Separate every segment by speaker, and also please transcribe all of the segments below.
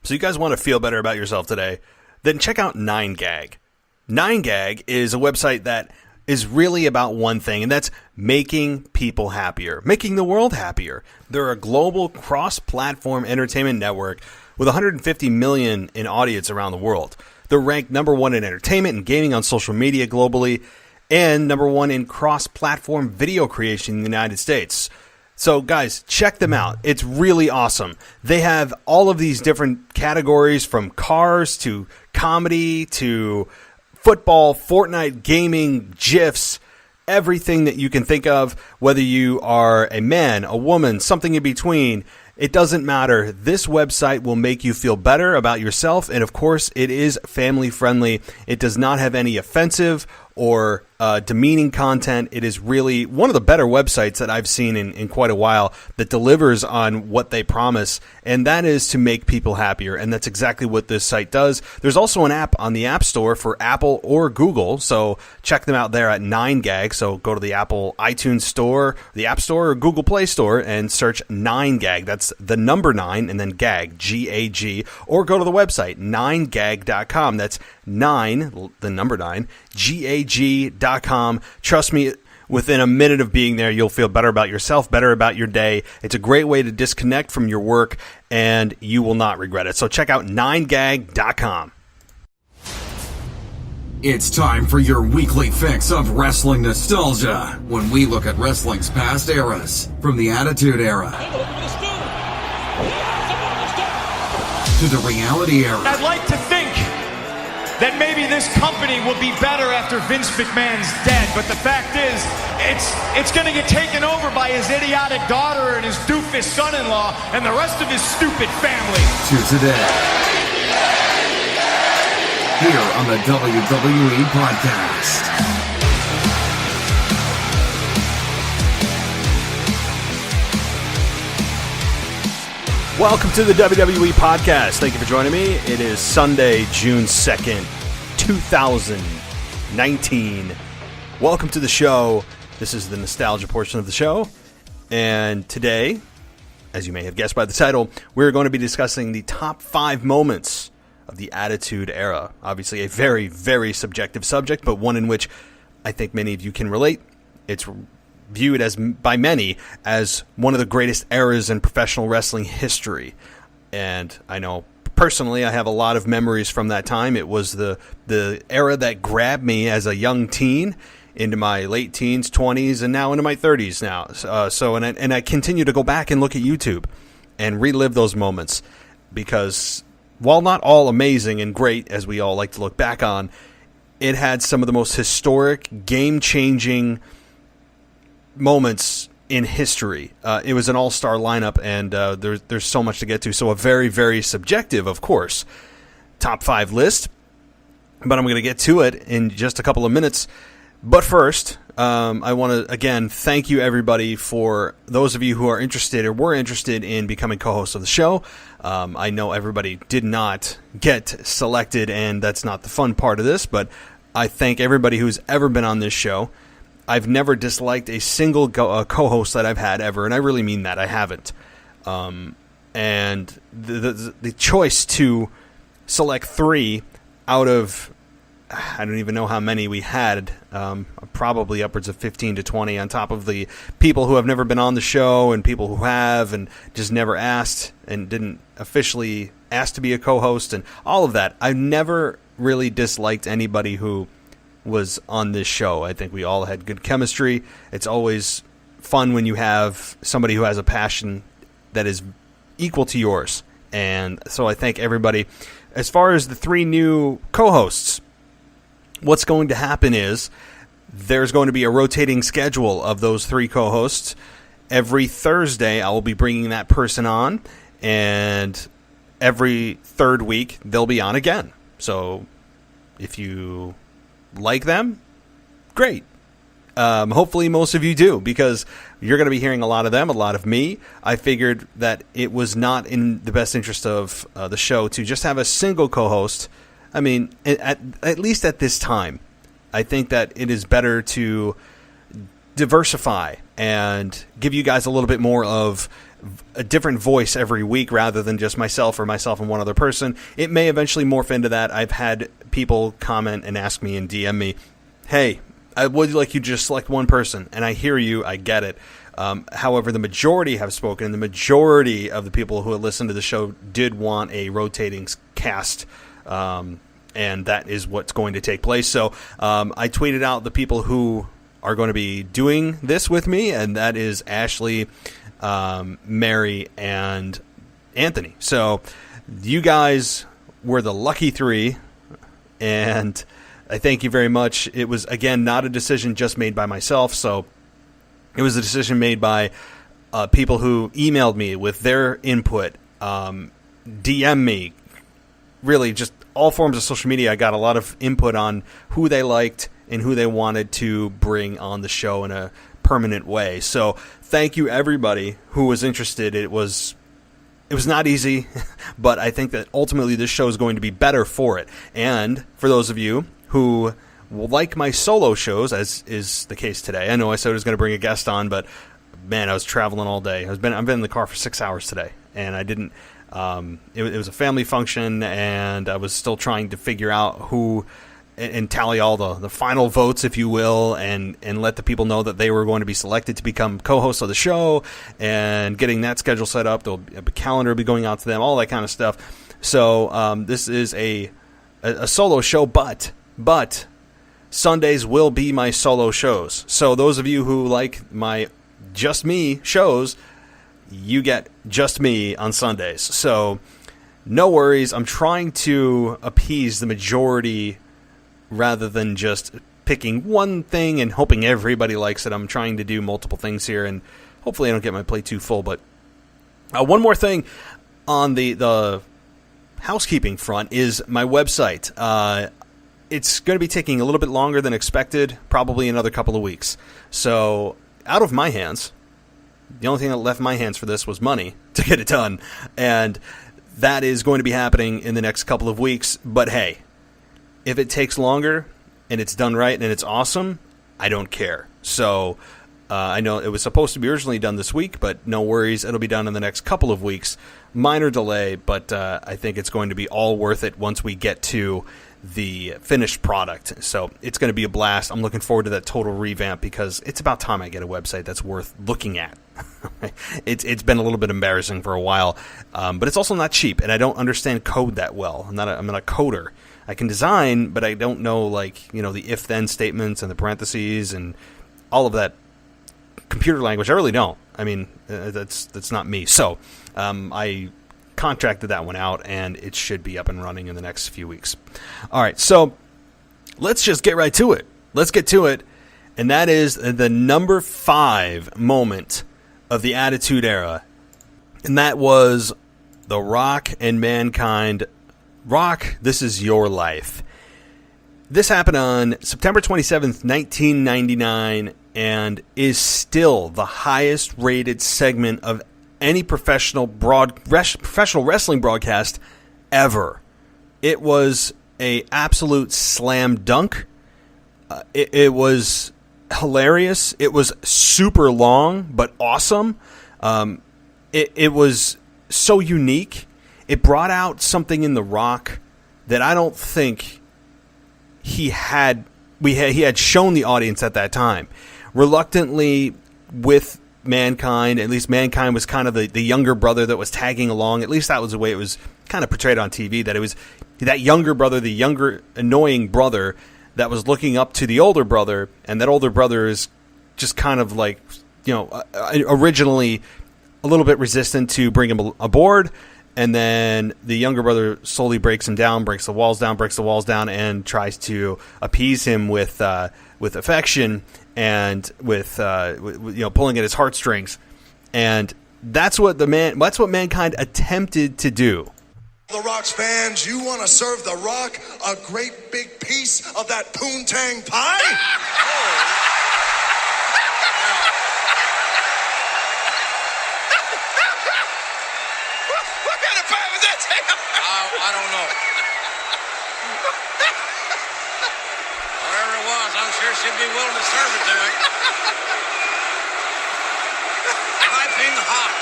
Speaker 1: So you guys want to feel better about yourself today? Then check out 9gag. 9gag is a website that is really about one thing, and that's making people happier, making the world happier. They're a global cross-platform entertainment network with 150 million in audience around the world. They're ranked number one in entertainment and gaming on social media globally, and number one in cross-platform video creation in the United States. So guys, check them out. It's really awesome. They have all of these different categories, from cars to comedy to football, Fortnite, gaming, GIFs, everything that you can think of, whether you are a man, a woman, something in between. It doesn't matter. This website will make you feel better about yourself, and of course, it is family friendly. It does not have any offensive or demeaning content. It is really one of the better websites that I've seen in quite a while that delivers on what they promise, and that is to make people happier, and that's exactly what this site does. There's also an app on the App Store for Apple or Google, so check them out there at 9gag. So go to the Apple iTunes Store, the App Store, or Google Play Store and search 9gag. That's the number 9 and then gag, G-A-G, or go to the website, 9gag.com. That's 9, the number 9, G-A-G.com. Trust me, within a minute of being there, you'll feel better about yourself, better about your day. It's a great way to disconnect from your work, and you will not regret it. So check out 9gag.com.
Speaker 2: It's time for your weekly fix of wrestling nostalgia when we look at wrestling's past eras, from the Attitude Era to the Reality Era.
Speaker 3: I'd like to think that maybe this company will be better after Vince McMahon's dead, but the fact is, it's going to get taken over by his idiotic daughter and his doofus son-in-law and the rest of his stupid family.
Speaker 2: To today, here on the WWE Podcast.
Speaker 1: Welcome to the WWE Podcast. Thank you for joining me. It is Sunday, June 2nd, 2019. Welcome to the show. This is the nostalgia portion of the show. And today, as you may have guessed by the title, we're going to be discussing the top 5 moments of the Attitude Era. Obviously a very, very subjective subject, but one in which I think many of you can relate. It's viewed as by many as one of the greatest eras in professional wrestling history. And I know personally I have a lot of memories from that time. It was the era that grabbed me as a young teen into my late teens, 20s, and now into my 30s now. And I continue to go back and look at YouTube and relive those moments, because while not all amazing and great, as we all like to look back on, it had some of the most historic, game-changing moments in history. It was an all-star lineup, and there's so much to get to. So a very, very subjective, of course, top 5 list. But I'm going to get to it in just a couple of minutes. But first, I want to, again, thank you, everybody, for those of you who are interested or were interested in becoming co-hosts of the show. I know everybody did not get selected, and that's not the fun part of this, but I thank everybody who's ever been on this show. I've never disliked a single co-host that I've had ever, and I really mean that. I haven't. And the choice to select 3 out of, I don't even know how many we had, probably upwards of 15 to 20, on top of the people who have never been on the show and people who have and just never asked and didn't officially ask to be a co-host and all of that. I've never really disliked anybody who was on this show. I think we all had good chemistry. It's always fun when you have somebody who has a passion that is equal to yours. And so I thank everybody. As far as the 3 new co-hosts, what's going to happen is there's going to be a rotating schedule of those 3 co-hosts. Every Thursday, I will be bringing that person on, and every 3rd week, they'll be on again. So if you like them, great. Hopefully most of you do, because you're going to be hearing a lot of them, a lot of me. I figured that it was not in the best interest of the show to just have a single co-host. I mean, at least at this time, I think that it is better to diversify and give you guys a little bit more of a different voice every week rather than just myself and one other person. It may eventually morph into that. I've had people comment and ask me and DM me, hey, I would like you to just select one person, and I hear you, I get it. However, the majority have spoken, and the majority of the people who have listened to the show did want a rotating cast, and that is what's going to take place. So I tweeted out the people who are going to be doing this with me, and that is Ashley, Mary, and Anthony. So you guys were the lucky three, and I thank you very much. It was, again, not a decision just made by myself, so it was a decision made by people who emailed me with their input, DM me, really just all forms of social media. I got a lot of input on who they liked and who they wanted to bring on the show in a permanent way. So thank you, everybody who was interested. It was not easy, but I think that ultimately this show is going to be better for it. And for those of you who like my solo shows, as is the case today, I know I said I was going to bring a guest on, but man, I was traveling all day. I've been in the car for 6 hours today, and I didn't. It was a family function, and I was still trying to figure out who and tally all the final votes, if you will, and let the people know that they were going to be selected to become co-hosts of the show, and getting that schedule set up. A calendar will be going out to them, all that kind of stuff. So this is a solo show, but Sundays will be my solo shows. So those of you who like my just me shows, you get just me on Sundays. So no worries. I'm trying to appease the majority rather than just picking one thing and hoping everybody likes it. I'm trying to do multiple things here, and hopefully I don't get my plate too full. But one more thing on the housekeeping front is my website. It's going to be taking a little bit longer than expected, probably another couple of weeks. So out of my hands, the only thing that left my hands for this was money to get it done. And that is going to be happening in the next couple of weeks. But hey, if it takes longer and it's done right and it's awesome, I don't care. So I know it was supposed to be originally done this week, but no worries. It'll be done in the next couple of weeks. Minor delay, but I think it's going to be all worth it once we get to the finished product. So it's going to be a blast. I'm looking forward to that total revamp because it's about time I get a website that's worth looking at. It's been a little bit embarrassing for a while, but it's also not cheap, and I don't understand code that well. I'm not a coder. I can design, but I don't know the if-then statements and the parentheses and all of that computer language. I really don't. I mean, that's not me. So I contracted that one out, and it should be up and running in the next few weeks. All right, so let's just get right to it. Let's get to it, and that is the number 5 moment of the Attitude Era, and that was The Rock and Mankind. Rock, This Is Your Life. This happened on September 27th, 1999, and is still the highest rated segment of any professional wrestling broadcast ever. It was a absolute slam dunk. It was hilarious. It was super long, but awesome. It was so unique. It brought out something in The Rock that I don't think he had shown the audience at that time. Reluctantly, with Mankind, at least Mankind was kind of the younger brother that was tagging along. At least that was the way it was kind of portrayed on TV, that it was that younger brother, the younger annoying brother that was looking up to the older brother, and that older brother is just kind of originally a little bit resistant to bring him aboard, and then the younger brother slowly breaks him down, breaks the walls down, and tries to appease him with affection and with pulling at his heartstrings, and that's what Mankind attempted to do.
Speaker 4: The Rock's fans, you want to serve The Rock a great big piece of that poontang pie?
Speaker 5: What kind of pie was that? I don't know. Whatever it was, I'm sure she'd be willing to serve it to him. Piping hot.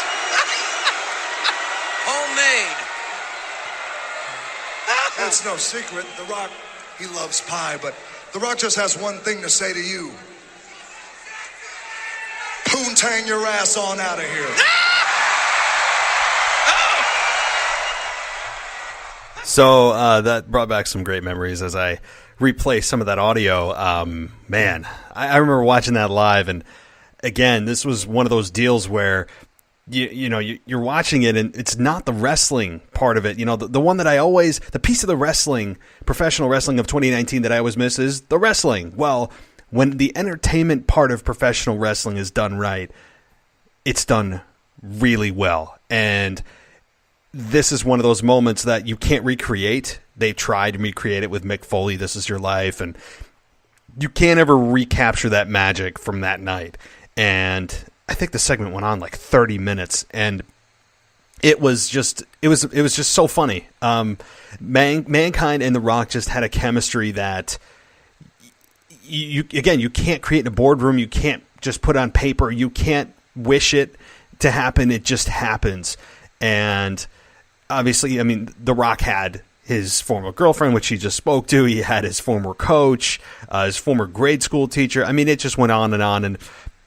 Speaker 4: It's no secret. The Rock, he loves pie, but The Rock just has one thing to say to you. Poontang your ass on out of here.
Speaker 1: So that brought back some great memories as I replay some of that audio. Man, I remember watching that live, and again, this was one of those deals where you're watching it, and it's not the wrestling part of it. The one that the piece of the wrestling, professional wrestling of 2019 that I always miss is the wrestling. Well, when the entertainment part of professional wrestling is done right, it's done really well, and this is one of those moments that you can't recreate. They tried to recreate it with Mick Foley, This Is Your Life, and you can't ever recapture that magic from that night. And I think the segment went on like 30 minutes, and it was just so funny. Mankind and The Rock just had a chemistry that you can't create in a boardroom. You can't just put on paper. You can't wish it to happen. It just happens. And obviously, I mean, The Rock had his former girlfriend, which he just spoke to. He had his former coach, his former grade school teacher. I mean, it just went on, and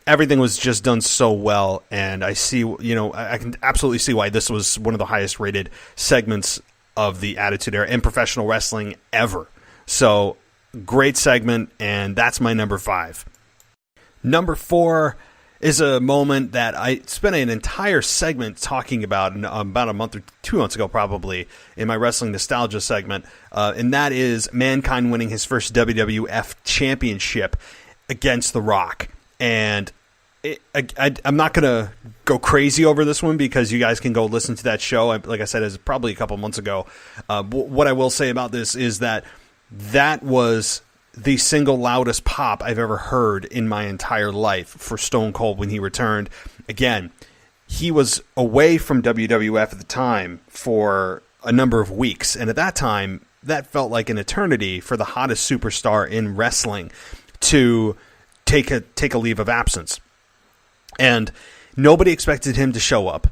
Speaker 1: everything was just done so well. And I see, I can absolutely see why this was one of the highest rated segments of the Attitude Era in professional wrestling ever. So great segment, and that's my number 5. Number 4 is a moment that I spent an entire segment talking about about a month or 2 months ago, probably, in my Wrestling Nostalgia segment, and that is Mankind winning his first WWF Championship against The Rock. And I'm not going to go crazy over this one because you guys can go listen to that show. Like I said, it's probably a couple months ago. What I will say about this is that was the single loudest pop I've ever heard in my entire life for Stone Cold when he returned. Again, he was away from WWF at the time for a number of weeks, and at that time, that felt like an eternity for the hottest superstar in wrestling to take a leave of absence. And nobody expected him to show up,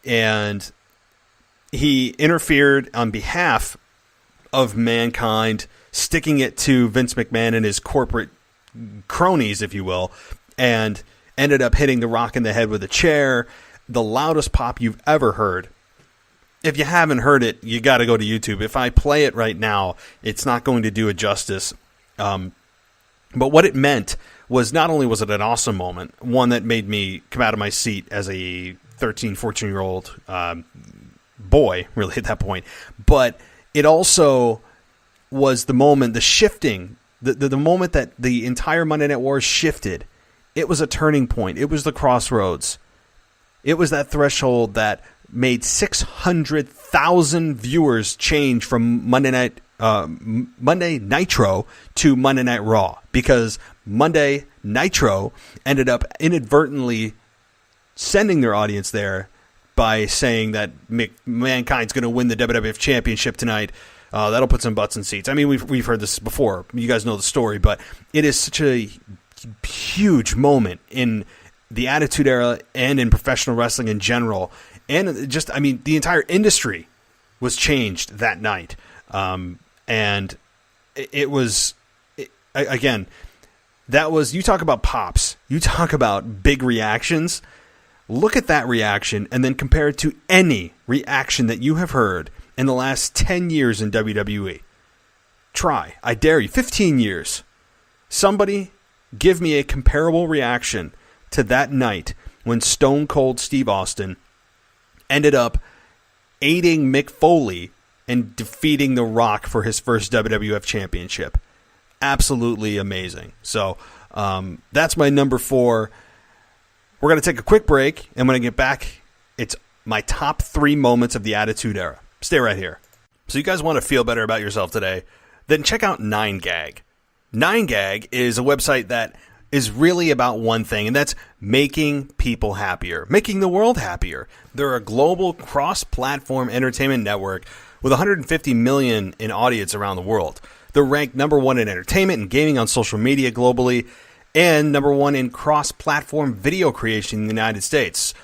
Speaker 1: and he interfered on behalf of Mankind, sticking it to Vince McMahon and his corporate cronies, if you will, and ended up hitting The Rock in the head with a chair. The loudest pop you've ever heard. If you haven't heard it, you got to go to YouTube. If I play it right now, it's not going to do it justice. But what it meant was not only was it an awesome moment, one that made me come out of my seat as a 13, 14-year-old boy, really at that point, but it also was the moment, the shifting, the moment that the entire Monday Night Wars shifted. It was a turning point. It was the crossroads. It was that threshold that made 600,000 viewers change from Monday Nitro to Monday Night Raw, because Monday Nitro ended up inadvertently sending their audience there by saying that Mankind's going to win the WWF Championship tonight. That'll put some butts in seats. I mean, we've heard this before. You guys know the story, but it is such a huge moment in the Attitude Era and in professional wrestling in general. And just, I mean, the entire industry was changed that night. And it was, again, that was, you talk about pops, you talk about big reactions. Look at that reaction and then compare it to any reaction that you have heard in the last 10 years in WWE. Try. I dare you. 15 years. Somebody give me a comparable reaction to that night when Stone Cold Steve Austin ended up aiding Mick Foley and defeating The Rock for his first WWF Championship. Absolutely amazing. So that's my number 4. We're going to take a quick break, and when I get back, it's my top 3 moments of the Attitude Era. Stay right here. So you guys want to feel better about yourself today? Then check out 9gag. 9gag is a website that is really about one thing, and that's making people happier, making the world happier. They're a global cross-platform entertainment network with 150 million in audience around the world. They're ranked number 1 in entertainment and gaming on social media globally, and number 1 in cross-platform video creation in the United States.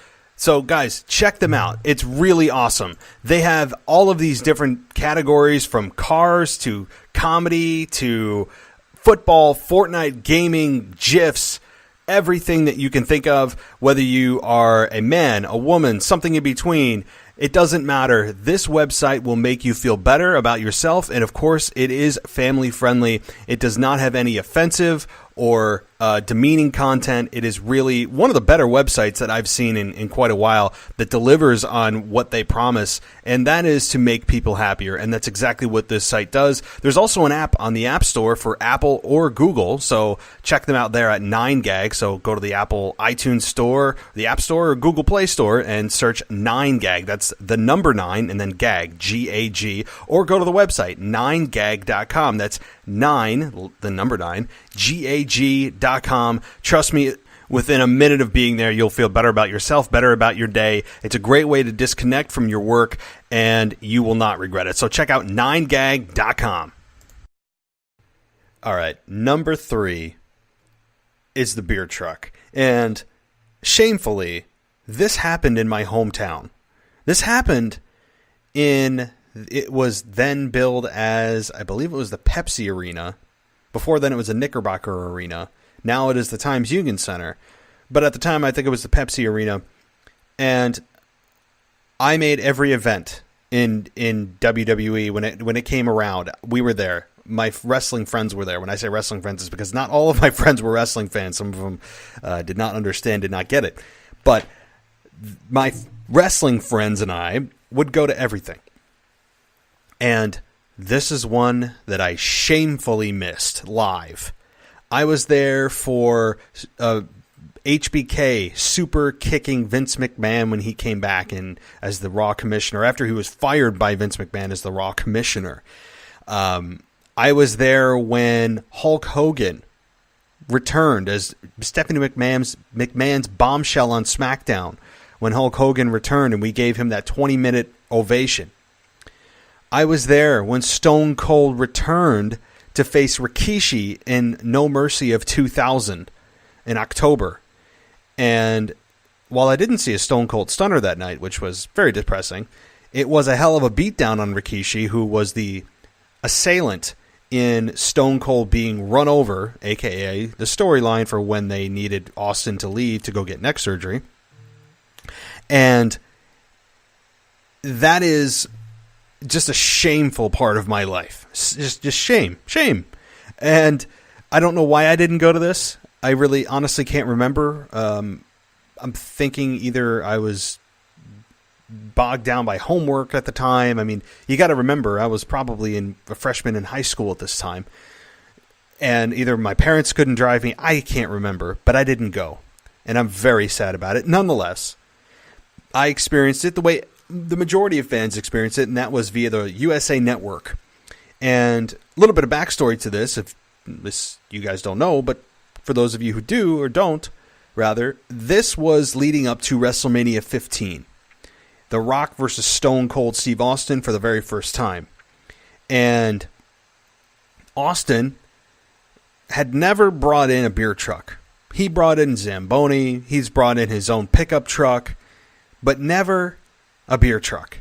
Speaker 1: So, guys, check them out. It's really awesome. They have all of these different categories, from cars to comedy to football, Fortnite, gaming, GIFs, everything that you can think of, whether you are a man, a woman, something in between. It doesn't matter. This website will make you feel better about yourself, and of course, it is family friendly. It does not have any offensive or demeaning content. It is really one of the better websites that I've seen in quite a while that delivers on what they promise, and that is to make people happier, and that's exactly what this site does. There's also an app on the App Store for Apple or Google, so check them out there at 9gag. So go to the Apple iTunes Store, the App Store, or Google Play Store and search 9gag. That's the number 9 and then gag, G-A-G, or go to the website, 9gag.com. That's 9, the number 9, G-A-G.com. Trust me, within a minute of being there, you'll feel better about yourself, better about your day. It's a great way to disconnect from your work, and you will not regret it. So check out 9gag.com. All right, number 3 is the beer truck. And shamefully, this happened in my hometown. This happened it was then billed as, I believe it was the Pepsi Arena. Before then, it was the Knickerbocker Arena. Now it is the Times Union Center. But at the time, I think it was the Pepsi Arena. And I made every event in WWE when it came around. We were there. My wrestling friends were there. When I say wrestling friends, it's because not all of my friends were wrestling fans. Some of them did not understand, did not get it. But my wrestling friends and I would go to everything. And this is one that I shamefully missed live. I was there for HBK super kicking Vince McMahon when he came back as the Raw commissioner, after he was fired by Vince McMahon as the Raw commissioner. I was there when Hulk Hogan returned as Stephanie McMahon's bombshell on SmackDown, when Hulk Hogan returned and we gave him that 20-minute ovation. I was there when Stone Cold returned to face Rikishi in No Mercy of 2000 in October. And while I didn't see a Stone Cold Stunner that night, which was very depressing, it was a hell of a beatdown on Rikishi, who was the assailant in Stone Cold being run over, a.k.a. the storyline for when they needed Austin to leave to go get neck surgery. And that is just a shameful part of my life. Just shame. And I don't know why I didn't go to this. I really honestly can't remember. I'm thinking either I was bogged down by homework at the time. I mean, you got to remember, I was probably a freshman in high school at this time. And either my parents couldn't drive me, I can't remember, but I didn't go. And I'm very sad about it. Nonetheless, I experienced it the way the majority of fans experienced it, and that was via the USA Network. And a little bit of backstory to this, if this you guys don't know, but for those of you who do or don't, rather, this was leading up to WrestleMania 15. The Rock versus Stone Cold Steve Austin for the very first time. And Austin had never brought in a beer truck. He brought in Zamboni, he's brought in his own pickup truck, but never a beer truck.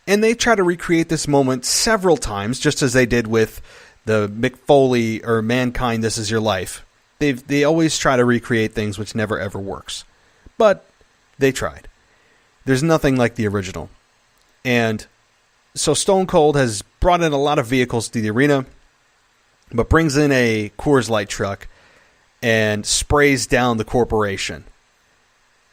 Speaker 1: And they try to recreate this moment several times, just as they did with the Mick Foley or Mankind, This Is Your Life. They always try to recreate things which never ever works. But they tried. There's nothing like the original. And so Stone Cold has brought in a lot of vehicles to the arena, but brings in a Coors Light truck and sprays down the corporation.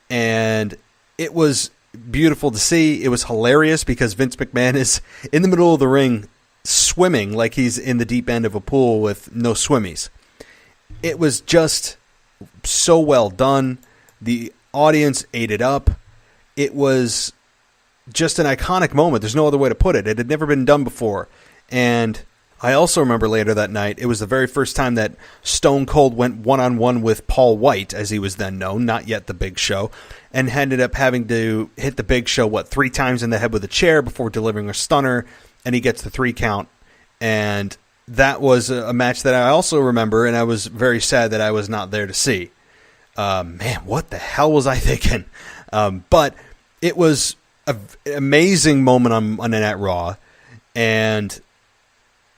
Speaker 1: And it was beautiful to see. It was hilarious because Vince McMahon is in the middle of the ring swimming like he's in the deep end of a pool with no swimmies. It was just so well done. The audience ate it up. It was just an iconic moment. There's no other way to put it. It had never been done before. And I also remember later that night, it was the very first time that Stone Cold went one-on-one with Paul White, as he was then known, not yet the Big Show, and ended up having to hit the Big Show, 3 times in the head with a chair before delivering a stunner, and he gets the 3 count. And that was a match that I also remember, and I was very sad that I was not there to see. Man, what the hell was I thinking? But it was an amazing moment on Monday Night Raw, and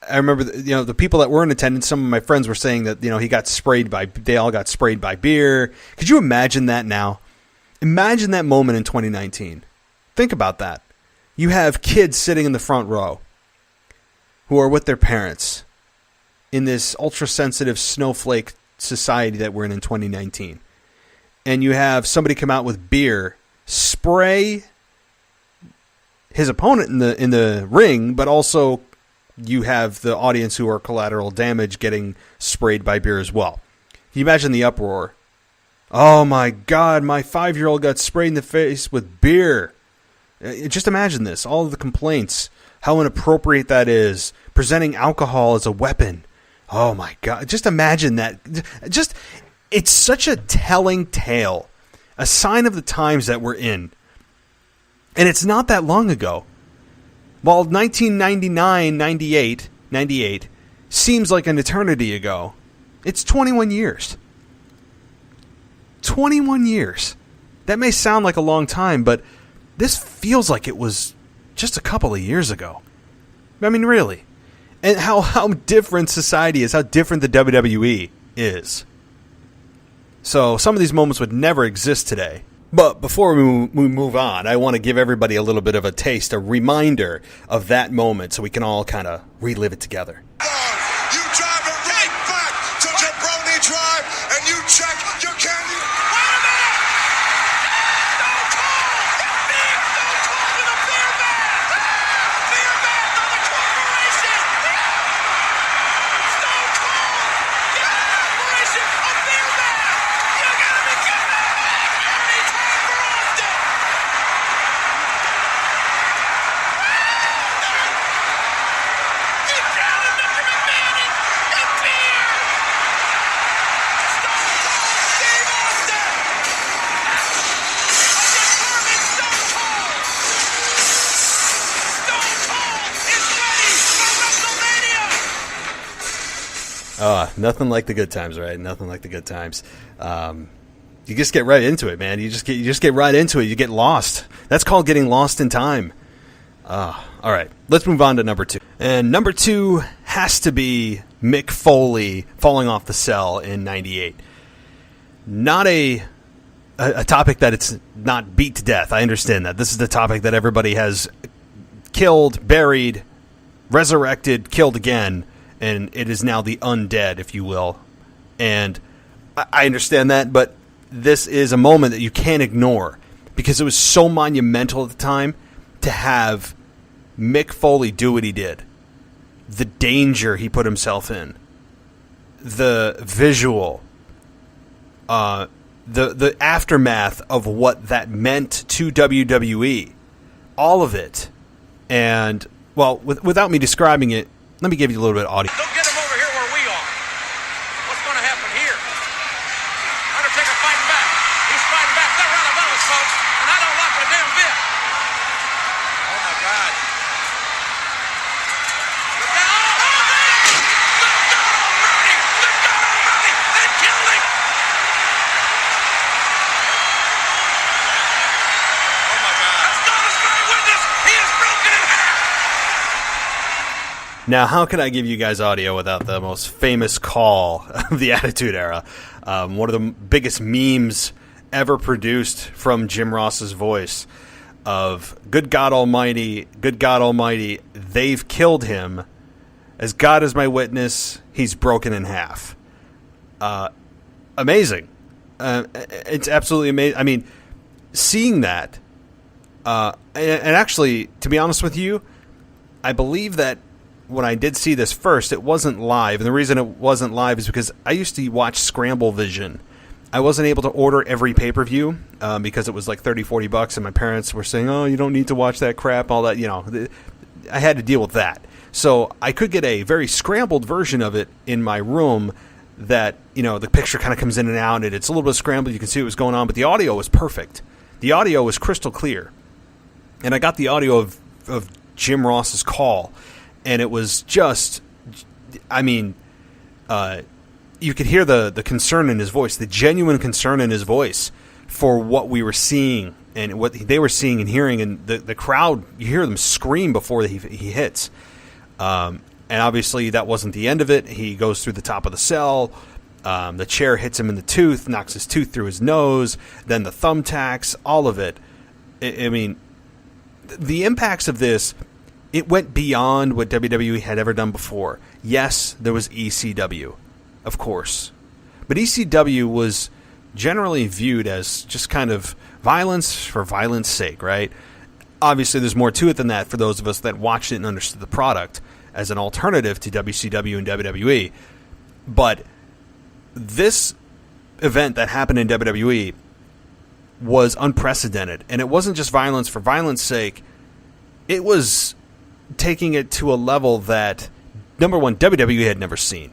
Speaker 1: I remember, the people that were in attendance, some of my friends were saying that, they all got sprayed by beer. Could you imagine that now? Imagine that moment in 2019. Think about that. You have kids sitting in the front row who are with their parents in this ultra-sensitive snowflake society that we're in 2019. And you have somebody come out with beer, spray his opponent in the ring, but also you have the audience who are collateral damage getting sprayed by beer as well. Can you imagine the uproar? Oh my God, my 5-year-old got sprayed in the face with beer. Just imagine this, all of the complaints, how inappropriate that is, presenting alcohol as a weapon. Oh my God, just imagine that. It's such a telling tale, a sign of the times that we're in. And it's not that long ago. While 1999, 98 seems like an eternity ago, it's 21 years. 21 years. That may sound like a long time, but this feels like it was just a couple of years ago. I mean, really. And how different society is, how different the WWE is. So some of these moments would never exist today. But before we move on, I want to give everybody a little bit of a taste, a reminder of that moment so we can all kind of relive it together.
Speaker 4: You drive it right back to Jabroni Drive, and you check your candy. Wait a minute! Stone Cold! Big Stone Cold with a beer bag! Beer bag on the corporation! Stone Cold! Get the corporation a beer bag! You gotta be kidding me! Anytime for Austin! Get down to Mr. McMahon and beer! Stone Cold Steve Austin! A determined Stone Cold! Stone Cold is ready for WrestleMania!
Speaker 1: Nothing like the good times, right? Nothing like the good times. You just get right into it, man. You just get right into it. You get lost. That's called getting lost in time. All right, let's move on to number 2. And number 2 has to be Mick Foley falling off the cell in '98. Not a topic that it's not beat to death. I understand that. This is the topic that everybody has killed, buried, resurrected, killed again, and it is now the undead, if you will. And I understand that, but this is a moment that you can't ignore because it was so monumental at the time to have Mick Foley do what he did. The danger he put himself in. The visual. The aftermath of what that meant to WWE. All of it. And, well, without me describing it, let me give you a little bit of audio.
Speaker 5: Don't get him over here where we are. What's going to happen here? Undertaker fighting back. He's fighting back. They're right above us, folks. And I don't like it a damn bit. Oh, my God. Look out. Oh, man! Look out already! Look out already! They killed him! Oh, my God. That's not a spare witness! He is broken in half!
Speaker 1: Now, how can I give you guys audio without the most famous call of the Attitude Era? One of the biggest memes ever produced from Jim Ross's voice of, good God Almighty, they've killed him. As God is my witness, he's broken in half. Amazing. It's absolutely amazing. I mean, seeing that, and actually, to be honest with you, I believe that when I did see this first, it wasn't live. And the reason it wasn't live is because I used to watch Scramble Vision. I wasn't able to order every pay-per-view because it was like $30-40, and my parents were saying, oh, you don't need to watch that crap, all that, I had to deal with that. So I could get a very scrambled version of it in my room that, the picture kind of comes in and out, and it's a little bit scrambled. You can see what was going on, but the audio was perfect. The audio was crystal clear. And I got the audio of Jim Ross's call, and it was just, you could hear the concern in his voice, the genuine concern in his voice for what we were seeing and what they were seeing and hearing, and the crowd, you hear them scream before he hits. And obviously that wasn't the end of it. He goes through the top of the cell. The chair hits him in the tooth, knocks his tooth through his nose, then the thumbtacks, all of it. I mean, the impacts of this, it went beyond what WWE had ever done before. Yes, there was ECW, of course. But ECW was generally viewed as just kind of violence for violence sake, right? Obviously, there's more to it than that for those of us that watched it and understood the product as an alternative to WCW and WWE. But this event that happened in WWE was unprecedented. And it wasn't just violence for violence sake. It was taking it to a level that, number one, WWE had never seen.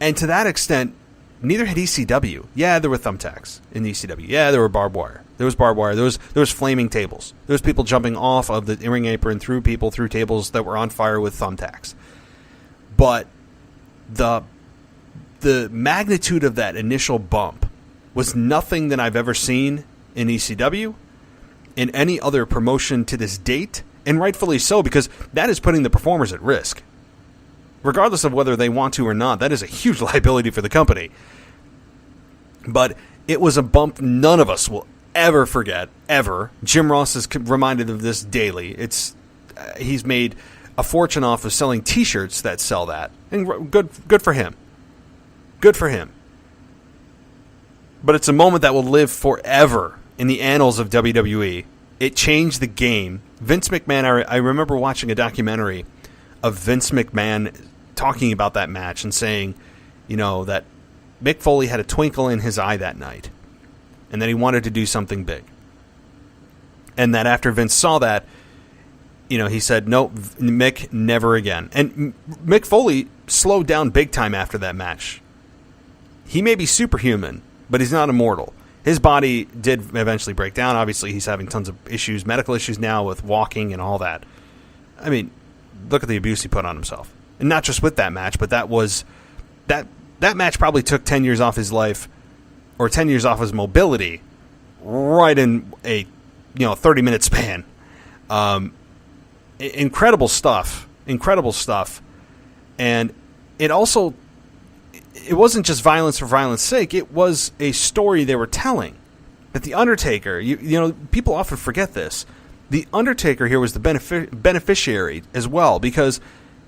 Speaker 1: And to that extent, neither had ECW. Yeah, there were thumbtacks in ECW. Yeah, there were barbed wire. There was barbed wire. There was flaming tables. There was people jumping off of the ring apron through people, through tables that were on fire with thumbtacks. But the magnitude of that initial bump was nothing that I've ever seen in ECW, in any other promotion to this date, and rightfully so, because that is putting the performers at risk. Regardless of whether they want to or not, that is a huge liability for the company. But it was a bump none of us will ever forget, ever. Jim Ross is reminded of this daily. He's made a fortune off of selling T-shirts that sell that, and good for him. Good for him. But it's a moment that will live forever in the annals of WWE. It changed the game. Vince McMahon, I remember watching a documentary of Vince McMahon talking about that match and saying, that Mick Foley had a twinkle in his eye that night and that he wanted to do something big. And that after Vince saw that, he said, no, Mick, never again. And Mick Foley slowed down big time after that match. He may be superhuman, but he's not immortal. His body did eventually break down. Obviously, he's having tons of issues, medical issues now with walking and all that. I mean, look at the abuse he put on himself. And not just with that match, but that match probably took 10 years off his life, or 10 years off his mobility, right in a 30-minute span. Incredible stuff. And it wasn't just violence for violence sake. It was a story they were telling. That The Undertaker, people often forget this. The Undertaker here was the beneficiary as well, because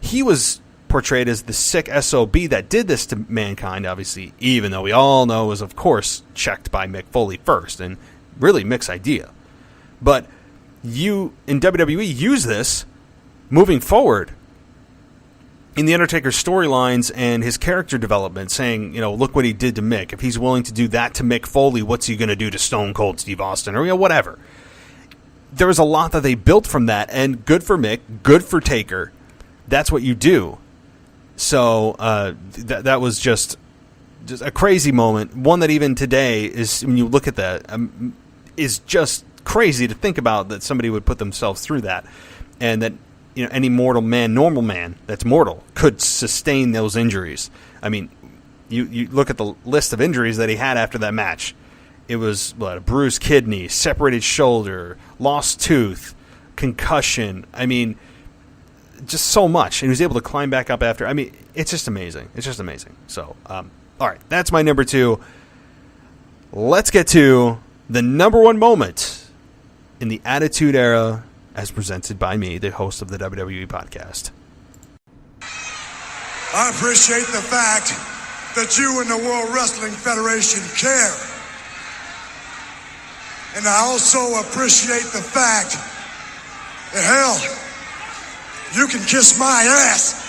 Speaker 1: he was portrayed as the sick SOB that did this to Mankind, obviously, even though we all know it was, of course, checked by Mick Foley first, and really Mick's idea. But you, in WWE, use this moving forward in The Undertaker's storylines and his character development, saying, look what he did to Mick. If he's willing to do that to Mick Foley, what's he going to do to Stone Cold Steve Austin, or whatever. There was a lot that they built from that, and good for Mick, good for Taker. That's what you do. So that was just a crazy moment. One that even today is, when you look at that, is just crazy to think about that somebody would put themselves through that, and that any normal man that's mortal could sustain those injuries. I mean, you look at the list of injuries that he had after that match. It was a bruised kidney, separated shoulder, lost tooth, concussion. I mean, just so much. And he was able to climb back up after. I mean, it's just amazing. So, all right, that's my number 2. Let's get to the number 1 moment in the Attitude Era, as presented by me, the host of the WWE podcast.
Speaker 4: I appreciate the fact that you and the World Wrestling Federation care. And I also appreciate the fact that, hell, you can kiss my ass.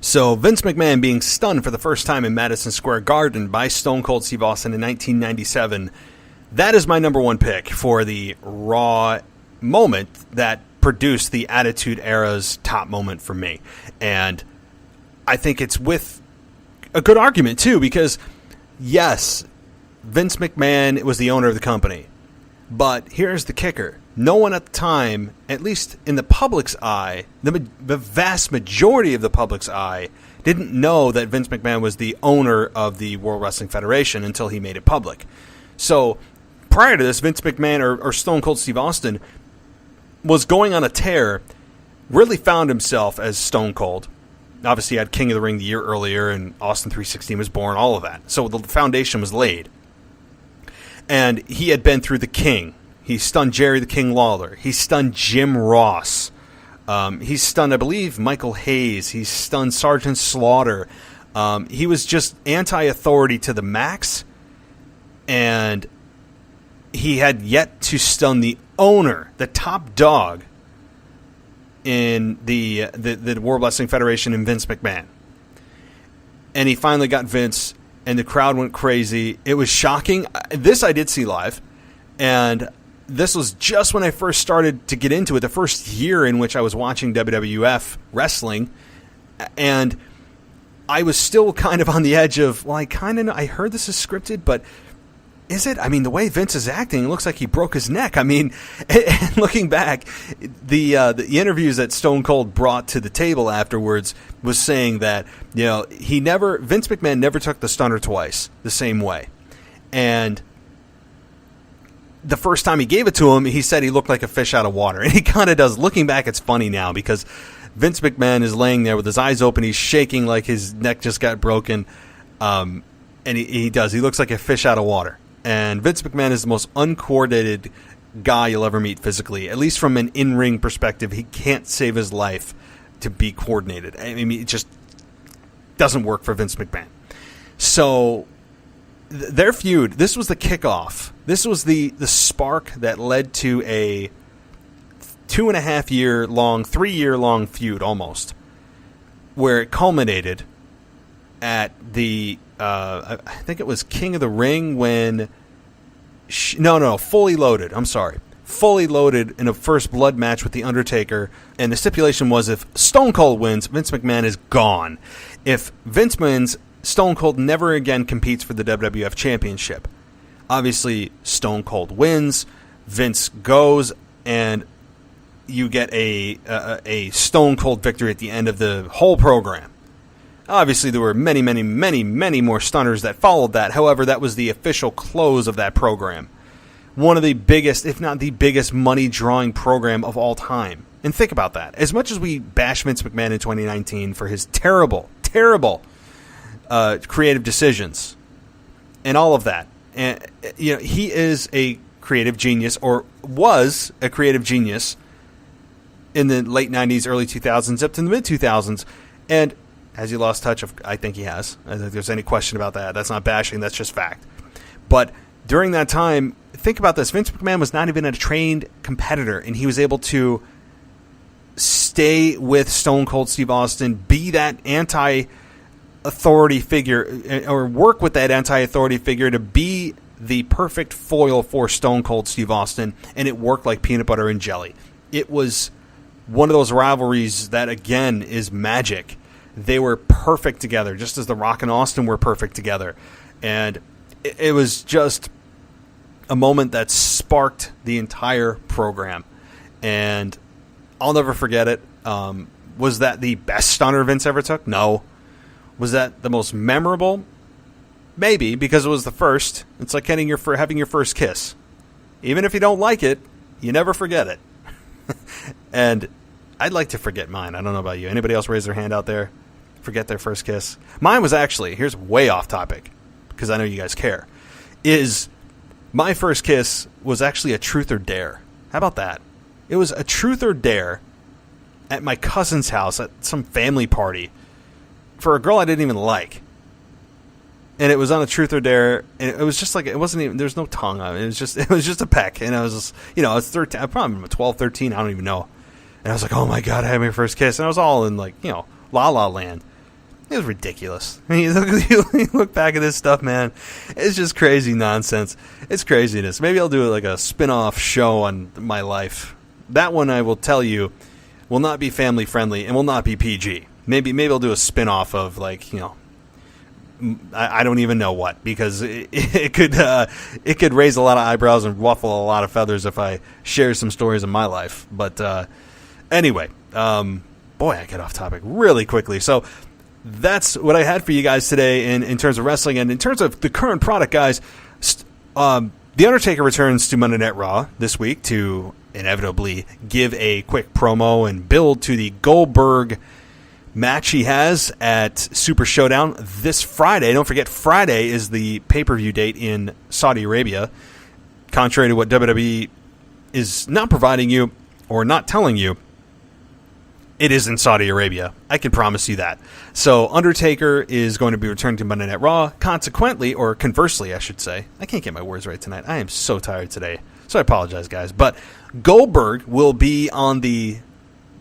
Speaker 1: So Vince McMahon being stunned for the first time in Madison Square Garden by Stone Cold Steve Austin in 1997, that is my number one pick for the Raw moment that produced the Attitude Era's top moment for me. And I think it's with a good argument, too, because, yes, Vince McMahon was the owner of the company. But here's the kicker. No one at the time, at least in the public's eye, the vast majority of the public's eye, didn't know that Vince McMahon was the owner of the World Wrestling Federation until he made it public. So prior to this, Vince McMahon or Stone Cold Steve Austin was going on a tear, really found himself as Stone Cold. Obviously, he had King of the Ring the year earlier, and Austin 316 was born, all of that. So the foundation was laid. And he had been through the King. He stunned Jerry the King Lawler. He stunned Jim Ross. He stunned, I believe, Michael Hayes. He stunned Sergeant Slaughter. He was just anti-authority to the max. And he had yet to stun the owner, the top dog in the World Wrestling Federation, in Vince McMahon. And he finally got Vince, and the crowd went crazy. It was shocking. This I did see live. And this was just when I first started to get into it, the first year in which I was watching WWF wrestling. And I was still kind of on the edge of, well, I heard this is scripted, but is it? I mean, the way Vince is acting, it looks like he broke his neck. I mean, and looking back, the interviews that Stone Cold brought to the table afterwards was saying that, Vince McMahon never took the stunner twice the same way. And the first time he gave it to him, he said he looked like a fish out of water. And he kind of does. Looking back, it's funny now because Vince McMahon is laying there with his eyes open. He's shaking like his neck just got broken. And he does. He looks like a fish out of water. And Vince McMahon is the most uncoordinated guy you'll ever meet physically. At least from an in-ring perspective, he can't save his life to be coordinated. I mean, it just doesn't work for Vince McMahon. So their feud, this was the kickoff. This was the spark that led to a 3-year-long feud almost, where it culminated at the I think it was King of the Ring when Fully Loaded. I'm sorry. Fully Loaded in a first blood match with The Undertaker, and the stipulation was if Stone Cold wins, Vince McMahon is gone. If Vince wins, Stone Cold never again competes for the WWF Championship. Obviously, Stone Cold wins, Vince goes, and you get a Stone Cold victory at the end of the whole program. Obviously, there were many, many, many, many more stunners that followed that. However, that was the official close of that program. One of the biggest, if not the biggest, money-drawing program of all time. And think about that. As much as we bash Vince McMahon in 2019 for his terrible, terrible creative decisions and all of that, and he is a creative genius, or was a creative genius in the late 90s, early 2000s, up to the mid-2000s. And has he lost touch? I think he has. I don't think there's any question about that. That's not bashing. That's just fact. But during that time, think about this. Vince McMahon was not even a trained competitor, and he was able to stay with Stone Cold Steve Austin, be that anti-authority figure, or work with that anti-authority figure to be the perfect foil for Stone Cold Steve Austin, and it worked like peanut butter and jelly. It was one of those rivalries that, again, is magic. They were perfect together, just as The Rock and Austin were perfect together. And it was just a moment that sparked the entire program. And I'll never forget it. Was that the best stunner Vince ever took? No. Was that the most memorable? Maybe, because it was the first. It's like having your first kiss. Even if you don't like it, you never forget it. And I'd like to forget mine. I don't know about you. Anybody else raise their hand out there? Forget their first kiss? Mine was actually, here's way off topic, because I know you guys care, is my first kiss was actually a truth or dare. How about that? It was a truth or dare at my cousin's house at some family party for a girl I didn't even like. And it was on a truth or dare, and it was just like, it wasn't even, there's no tongue on it. It was just a peck. And I was just, I was 13, I probably 12, 13, I don't even know. And I was like, oh my God, I had my first kiss. And I was all in like, La La Land. It was ridiculous. I mean, you look back at this stuff, man. It's just crazy nonsense. It's craziness. Maybe I'll do like a spin-off show on my life. That one, I will tell you, will not be family friendly and will not be PG. Maybe I'll do a spin-off of like, you know, I don't even know what, because it could raise a lot of eyebrows and ruffle a lot of feathers if I share some stories of my life. But anyway, boy, I get off topic really quickly. So that's what I had for you guys today in terms of wrestling. And in terms of the current product, guys, The Undertaker returns to Monday Night Raw this week to inevitably give a quick promo and build to the Goldberg match he has at Super Showdown this Friday. Don't forget, Friday is the pay-per-view date in Saudi Arabia. Contrary to what WWE is not providing you or not telling you, it is in Saudi Arabia. I can promise you that. So Undertaker is going to be returning to Monday Night Raw. Consequently, or conversely, I should say. I can't get my words right tonight. I am so tired today. So I apologize, guys. But Goldberg will be on the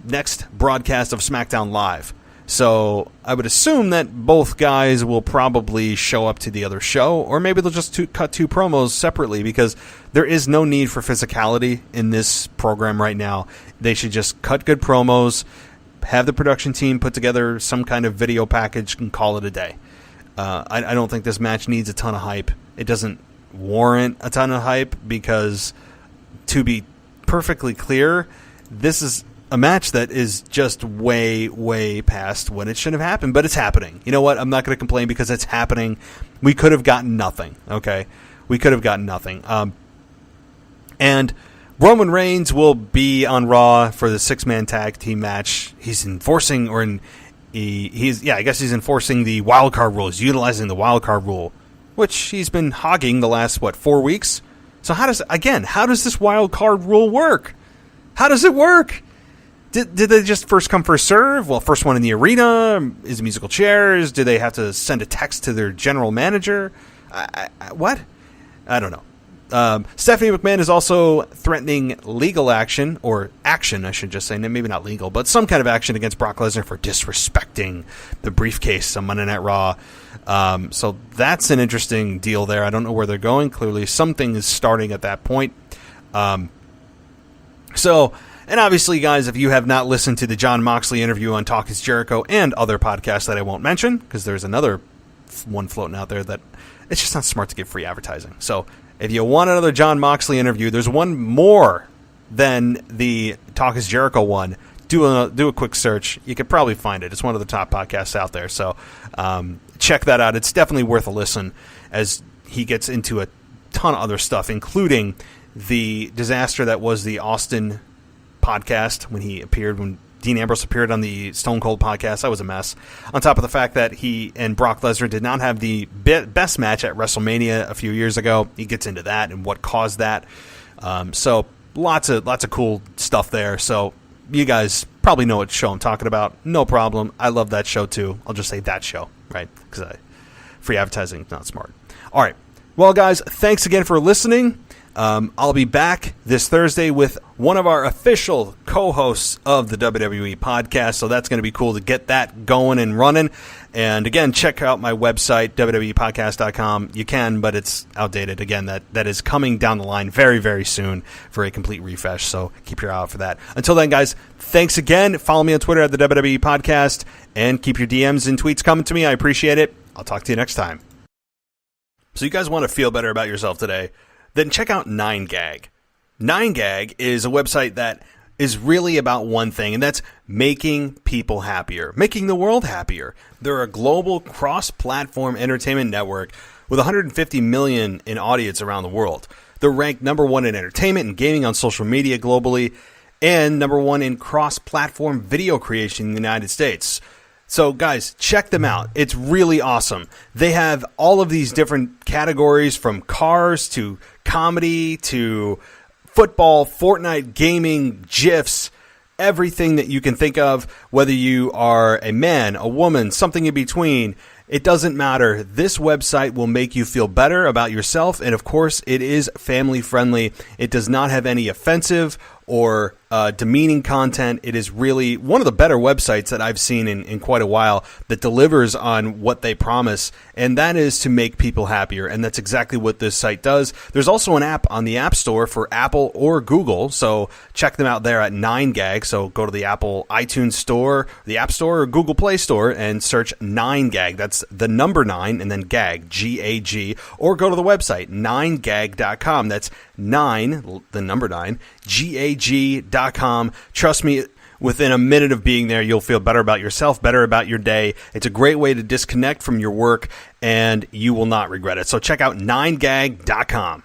Speaker 1: next broadcast of SmackDown Live. So I would assume that both guys will probably show up to the other show, or maybe they'll just cut two promos separately, because there is no need for physicality in this program right now. They should just cut good promos, have the production team put together some kind of video package, and call it a day. I don't think this match needs a ton of hype. It doesn't warrant a ton of hype, because to be perfectly clear, this is a match that is just way, way past when it should have happened, but it's happening. You know what? I'm not going to complain, because it's happening. We could have gotten nothing, okay? We could have gotten nothing. And Roman Reigns will be on Raw for the 6-man tag team match. He's enforcing, I guess he's enforcing the wild card rule. He's utilizing the wild card rule, which he's been hogging the last, 4 weeks? So how does this wild card rule work? How does it work? Did they just first come, first serve? Well, first one in the arena? Is it musical chairs? Do they have to send a text to their general manager? What? I don't know. Stephanie McMahon is also threatening legal action, or action, I should just say, maybe not legal, but some kind of action against Brock Lesnar for disrespecting the briefcase on Monday Night Raw. So that's an interesting deal there. I don't know where they're going. Clearly something is starting at that point. And obviously, guys, if you have not listened to the Jon Moxley interview on Talk is Jericho and other podcasts that I won't mention, because there's another one floating out there that it's just not smart to give free advertising. So if you want another Jon Moxley interview, there's one more than the Talk is Jericho one. Do a quick search. You could probably find it. It's one of the top podcasts out there. So check that out. It's definitely worth a listen, as he gets into a ton of other stuff, including the disaster that was the Austin podcast when Dean Ambrose appeared on the Stone Cold podcast. That was a mess. On top of the fact that he and Brock Lesnar did not have the best match at WrestleMania a few years ago. He gets into that and what caused that. So lots of cool stuff there. So you guys probably know what show I'm talking about. No problem. I love that show too. I'll just say that show, right? Because free advertising is not smart. All right. Well, guys, thanks again for listening. I'll be back this Thursday with one of our official co-hosts of the WWE podcast, so that's going to be cool to get that going and running. And again, check out my website, WWEpodcast.com. You can, but it's outdated. Again, that is coming down the line very, very soon for a complete refresh, so keep your eye out for that. Until then, guys, thanks again. Follow me on Twitter at the WWE Podcast, and keep your DMs and tweets coming to me. I appreciate it. I'll talk to you next time. So you guys want to feel better about yourself today? Then check out 9gag. 9gag is a website that is really about one thing, and that's making people happier, making the world happier. They're a global cross-platform entertainment network with 150 million in audience around the world. They're ranked number 1 in entertainment and gaming on social media globally, and number 1 in cross-platform video creation in the United States. So, guys, check them out. It's really awesome. They have all of these different categories, from cars to comedy to football, Fortnite, gaming, GIFs, everything that you can think of, whether you are a man, a woman, something in between. It doesn't matter. This website will make you feel better about yourself, and of course, it is family friendly. It does not have any offensive or demeaning content. It is really one of the better websites that I've seen in quite a while that delivers on what they promise, and that is to make people happier, and that's exactly what this site does. There's also an app on the App Store for Apple or Google, so check them out there at 9gag. So go to the Apple iTunes Store, the App Store, or Google Play Store and search 9gag. That's the number 9 and then gag, G-A-G, or go to the website 9gag.com. That's 9, the number 9, G-A-G.com. Trust me, within a minute of being there, you'll feel better about yourself, better about your day. It's a great way to disconnect from your work, and you will not regret it. So check out 9gag.com.